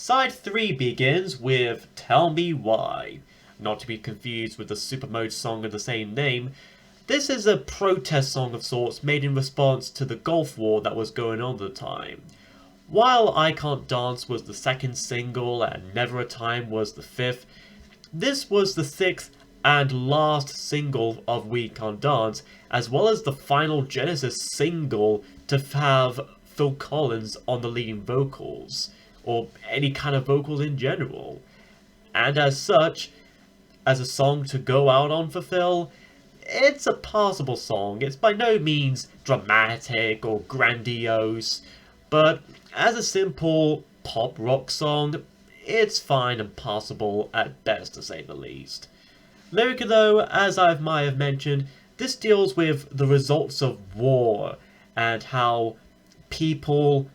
Side 3 begins with Tell Me Why. Not to be confused with the Supermode song of the same name, this is a protest song of sorts made in response to the Gulf War that was going on at the time. While I Can't Dance was the second single and Never a Time was the fifth, this was the sixth and last single of We Can't Dance, as well as the final Genesis single to have Phil Collins on the leading vocals, or any kind of vocals in general. And as such, as a song to go out on for Phil, it's a passable song. It's by no means dramatic or grandiose, but as a simple pop rock song, it's fine and passable at best, to say the least. Lyrically though, as I might have mentioned, this deals with the results of war and how people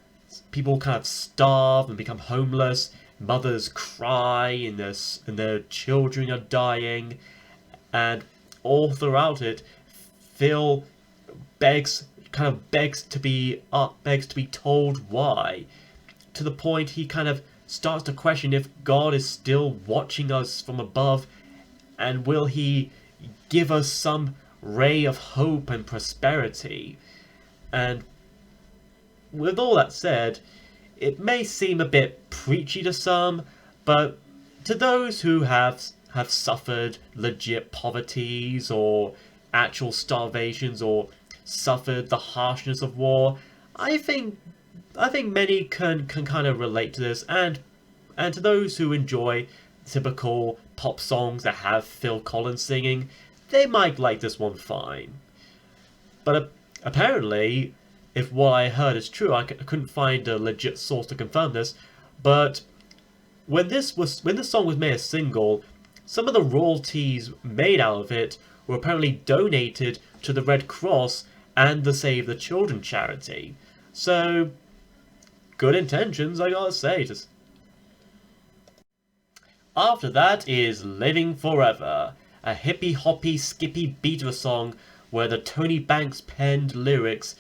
people kind of starve and become homeless, mothers cry and their children are dying, and all throughout it, Phil begs to be told why, to the point he kind of starts to question if God is still watching us from above, and will he give us some ray of hope and prosperity. And with all that said, it may seem a bit preachy to some, but to those who have suffered legit poverties or actual starvations or suffered the harshness of war, I think many can kind of relate to this, and to those who enjoy typical pop songs that have Phil Collins singing, they might like this one fine. But apparently, if what I heard is true, I couldn't find a legit source to confirm this, but when this song was made a single, some of the royalties made out of it were apparently donated to the Red Cross and the Save the Children charity. So, good intentions, I gotta say. After that is Living Forever, a hippy hoppy skippy beat of a song where the Tony Banks penned lyrics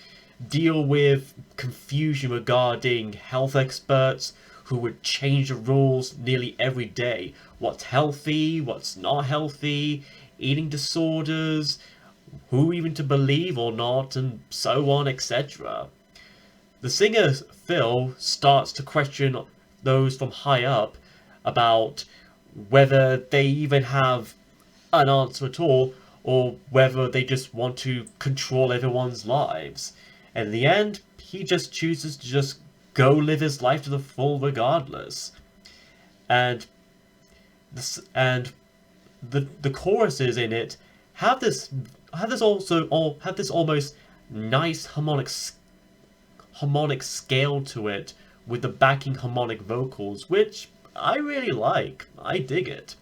deal with confusion regarding health experts who would change the rules nearly every day. What's healthy, what's not healthy, eating disorders, who even to believe or not, and so on, etc. The singer Phil starts to question those from high up about whether they even have an answer at all, or whether they just want to control everyone's lives. And in the end, he just chooses to just go live his life to the full regardless. And the choruses in it have this almost nice harmonic scale to it with the backing harmonic vocals, which I really like. I dig it.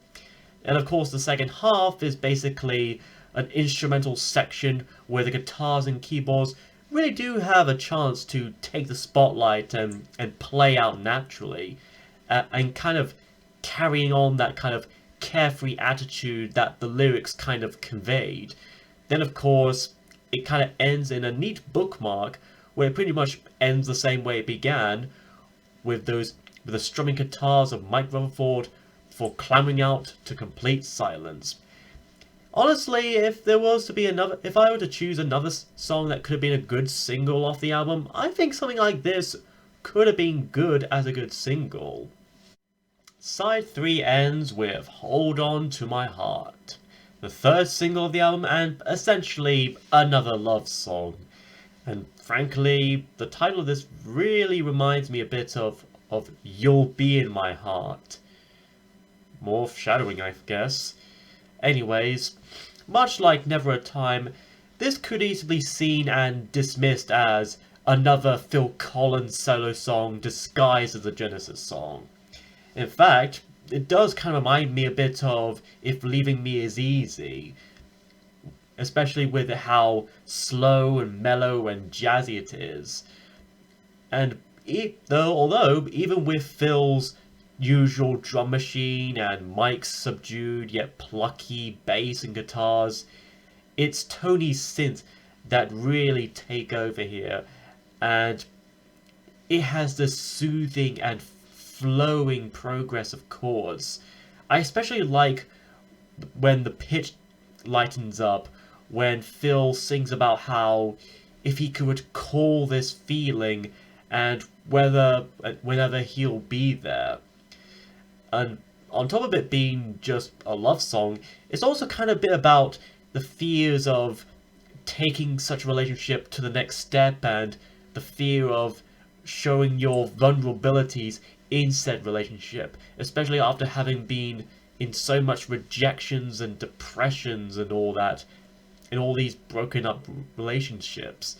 And of course, the second half is basically an instrumental section where the guitars and keyboards really do have a chance to take the spotlight and play out naturally, and kind of carrying on that kind of carefree attitude that the lyrics kind of conveyed. Then, of course, it kind of ends in a neat bookmark where it pretty much ends the same way it began, with the strumming guitars of Mike Rutherford before clambering out to complete silence. Honestly, if I were to choose another song that could have been a good single off the album, I think something like this could have been good as a good single. Side 3 ends with Hold On To My Heart, the third single of the album and essentially another love song. And frankly, the title of this really reminds me a bit of You'll Be In My Heart. More foreshadowing, I guess. Anyways, much like Never a Time, this could easily be seen and dismissed as another Phil Collins solo song disguised as a Genesis song. In fact, it does kind of remind me a bit of If Leaving Me Is Easy, especially with how slow and mellow and jazzy it is. And although even with Phil's usual drum machine and Mike's subdued yet plucky bass and guitars, it's Tony's synth that really take over here, and it has this soothing and flowing progress of chords. I especially like when the pitch lightens up, when Phil sings about how if he could recall this feeling and whenever he'll be there. And on top of it being just a love song, it's also kind of a bit about the fears of taking such a relationship to the next step and the fear of showing your vulnerabilities in said relationship, especially after having been in so much rejections and depressions and all that, in all these broken up relationships.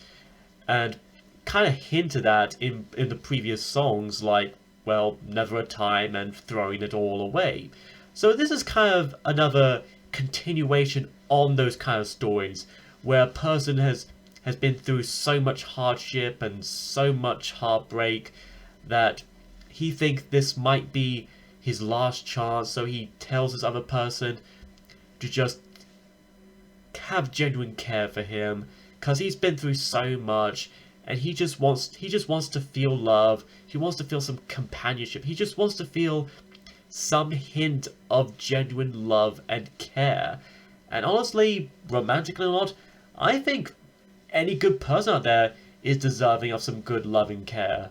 And kind of hinted at in the previous songs, like, well, Never a Time and Throwing It All Away. So this is kind of another continuation on those kind of stories, where a person has been through so much hardship and so much heartbreak that he thinks this might be his last chance, so he tells this other person to just have genuine care for him, because he's been through so much, and he just wants to feel love. He wants to feel some companionship. He just wants to feel some hint of genuine love and care. And honestly, romantically or not, I think any good person out there is deserving of some good love and care.